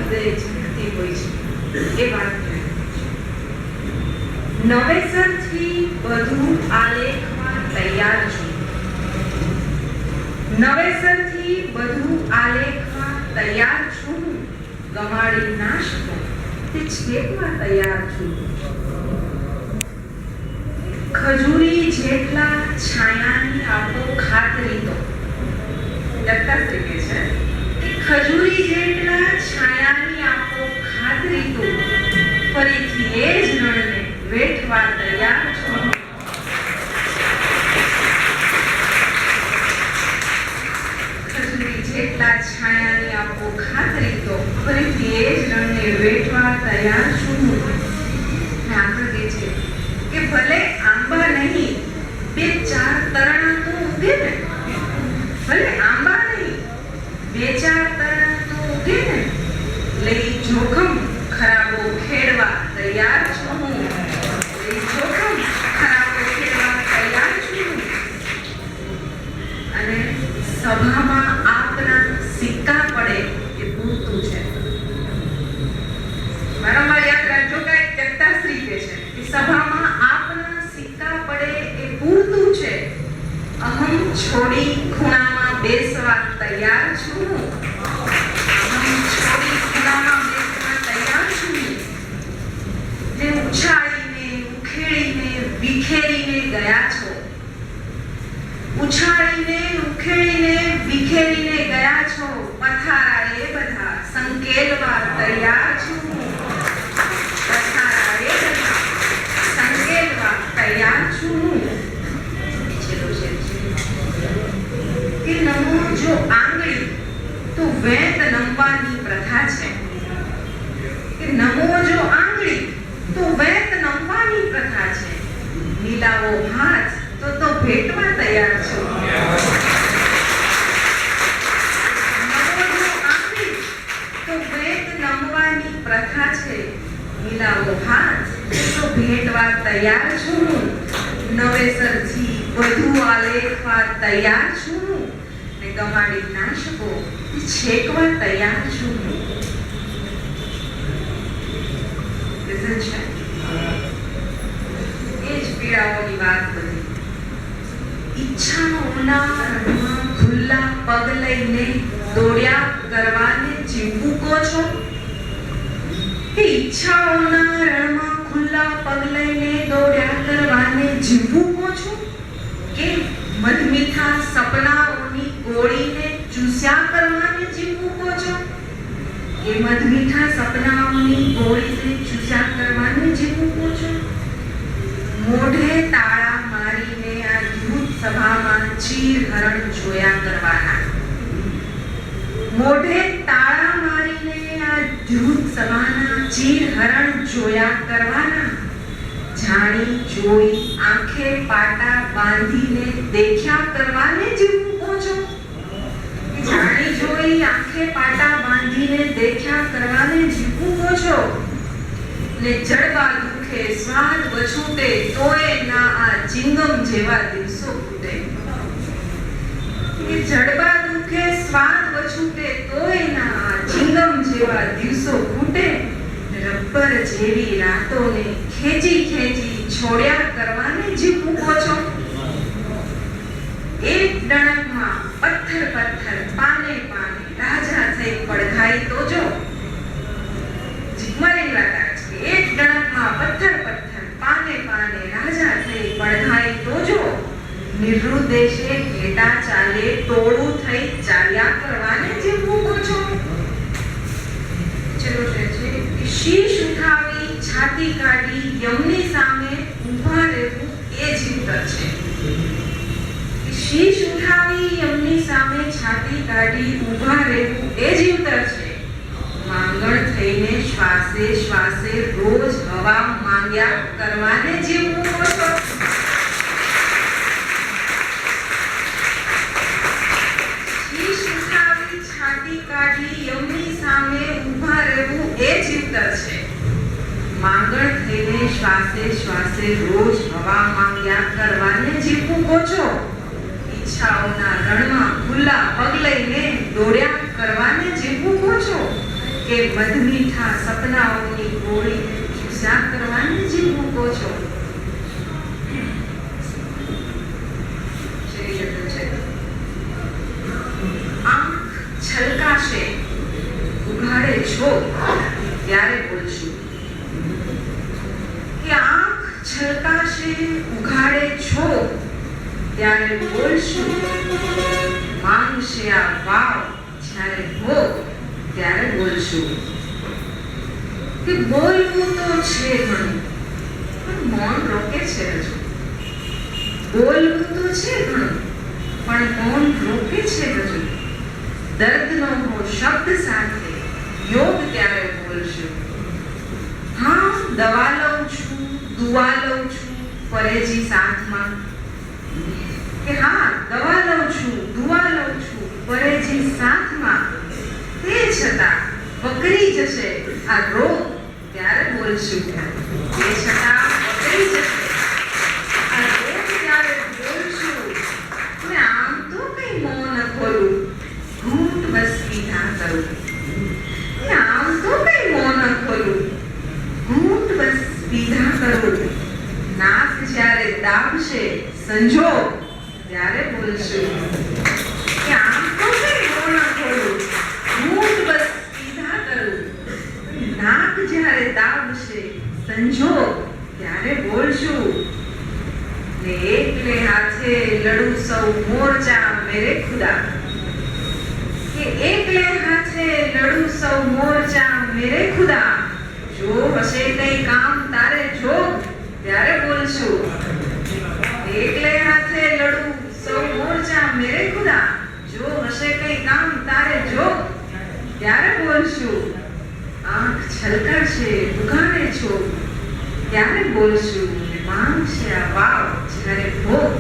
હૃદય ઝૂકતી હોય છે એ વાત નવેસરથી બધું આલેખમાં તૈયાર છું. નવેસરથી બધું આલેખમાં તૈયાર છું. ગમાડી ના શકું તે છેકમાં તૈયાર છું. ખજૂરી જેટલા છાયાની આપો ખાતરી તો દત્તાશ્રી કહે છે ખજૂરી જેટલા છાયાની આપો ખાતરી તો ફરીથી એ જ રણને વેઠવા તૈયાર છું. ખજૂરી જેટલા છાયાની આપો ખાતરી તો ફરીથી એ જ રણને વેઠવા તૈયાર છું. આગળ કહે છે કે ભલે આંબા નહીં બે ચાર તરણા તો ઉગે ને, ભલે આંબા નહીં બે ચાર તરણા તો ઉગે ને, લઈ જોખમ ખરાબો ખેડવા તૈયાર છું. લઈ જોખમ ખરાબો ખેડવા તૈયાર છું. અને સભામાં આપના સિક્કા પડે એ પૂરતું છે. વારંવાર યાદ રાખજો કે દત્તાશ્રી કહે છે કે સભામાં આપના સિક્કા પડે એ પૂરતું છે. અહમ છોડી ખૂણામાં બેસવા તૈયાર છું. અહમ છોડી ખૂણામાં બેસવા તૈયાર છું. જે ઉછાળીને ઉખેડીને વિખેરીને ગયા છો, ઉછાળીને ઉખેડીને વિખેરીને ગયા છો, પથારા એ બધા સંકેલવા તૈયાર છું. પથારા એ બધા સંકેલવા તૈયાર છું. કે નમો જો આંગળી તો વેત નમવાની પ્રથા છે. કે નમો જો આંગળી તો વેત નમવાની પ્રથા છે. મિલાવો હાથ તો ભેટવા તૈયાર છું. નમો જો આંગળી તો વેત નમવાની પ્રથા છે. મિલાવો હાથ તો ભેટવા તૈયાર છું. નવેસરથી બધું આલેખવા તૈયાર છું. ને ગમાડી ના શકો છેકવા તૈયાર છું. એ જ પીડાઓની વાત બધી. ઈચ્છાઓના રણમાં ખુલ્લા પગ લઈને દોડ્યા કરવાને જીવવું કહો છો? કે ઈચ્છાઓના રણમાં ખુલ્લા પગ લઈને દોડ્યા કરવાને જીવવું કહો છો? કે મધમીઠા સપનાઓની ગોળીને ચૂસ્યા કરવાને જીવવું કહો છો? કે મધમીઠા સપનાઓની ગોળીને ચૂસ્યા કરવાને જીવવું કહો છો? મોઢે તાળા મારીને આ યુદ્ધ સભામાં ચીર હરણ જોયા કરવાના. મોઢે તાળા મારીને આ યુદ્ધ સભાના ચીર હરણ જોયા કરવાના. જાણી જોઈ આંખે પાટા બાંધીને દેખ્યા કરવાને જીવવું કહો છો? જાણી જોઈ આંખે પાટા બાંધીને દેખ્યા કરવાને જીવવું કહો છો? ને જડવા દુખે સ્વાદ વછૂટે તોય ના આ ચિંગમ જેવા દિવસો ફૂટે. કે જડવા દુખે સ્વાદ વછૂટે તોય ના આ ચિંગમ જેવા દિવસો ફૂટે. રબર જેવી રાતોને ખેંચી ખેંચી છોડ્યા કરવાને જીવવું કહો છો? એક ડણકમાં પથ્થર પથ્થર પાને પાને રાજા થઈ પડઘાઈ તો જો. જીગમાની વાત આવે છે કે એક ડણકમાં પથ્થર પથ્થર પાને પાને રાજા થઈ પડઘાઈ તો જો. નિર્રુદેશે ઘેટા ચાલે ટોળું થઈ ચાલ્યા કરવાને જીવવું કહો છો? ચલો છે શીશ ઉઠાવી છાતી કાઢી યમની સામે ઊભા રહેવું એ જીવતર છે. શીશ ઉઠાવી યમની સામે છાતી કાઢી ઊભા રહેવું એ જીવતર છે. માંગણ થઈને શ્વાસે શ્વાસે રોજ હવા માંગ્યા કરવાને જીવવું કહો છો? શીશ ઉઠાવી છાતી કાઢી યમની સામે ઊભા રહેવું એ જીવતર છે. માંગણ થઈને શ્વાસે શ્વાસે રોજ હવા માંગ્યા કરવાને જીવવું કહો છો? ઈચ્છાઓના રણમાં ખુલ્લા પગ લઈને દોડ્યા કરવાને જીવવું કહો છો? કે મધમીઠા સપનાઓની ગોળી ચૂસ્યા કરવાની જીવ મૂકો છો? આંખ છલકાશે ઉઘાડે છો ત્યારે બોલશું, કે આંખ છલકાશે ઉઘાડે છો ત્યારે બોલશું, માંગશે આ વાવ જ્યારે હો ત્યારે બોલશું. કે બોલવું તો છે ઘણું પણ મૌન રોકે છે હજુ. બોલવું તો છે ઘણું પણ મૌન રોકે છે હજુ. દર્દનો હો શબ્દ સાથે યોગ ત્યારે બોલશું. હા, દવા લઉં છું, દુઆ લઉં છું પરેજી સાથમાં. કે હા, દવા લઉં છું, દુઆ લઉં છું પરેજી સાથમાં. તે છતાં વકરી જશે આ રોગ ત્યારે બોલશું. તે છતાં વકરી જશે આ રોગ ત્યારે બોલશું. ને આમ તો કઈ મોં ન ખોલું, ઘૂંટ બસ પીધા કરું. આમ તો કઈ મોં ન ખોલું, ઘૂંટ બસ પીધા કરું. નાક જ્યારે દાબશે સંજોગ ત્યારે બોલશું. કે આમ તો કઈ મોં ન ખોલું, ઘૂંટ બસ પીધા કરું. નાક જ્યારે દાબશે સંજોગ ત્યારે બોલશું. ને એકલે હાથે લડું સૌ મોરચા મેરે ખુદા. કે એકલે હાથે લડું સૌ મોરચા મેરે ખુદા. જો હશે કઈ કામ તારે જોગ ત્યારે બોલશું. એકલે હાથે લડું સૌ મોરચા મેરે ખુદા. જો હશે કઈ કામ તારે જોગ ત્યારે બોલશું. આંખ છલકાશે ઉઘાડે છો ત્યારે બોલશું. માંગશે આ વાવ જ્યારે ભોગ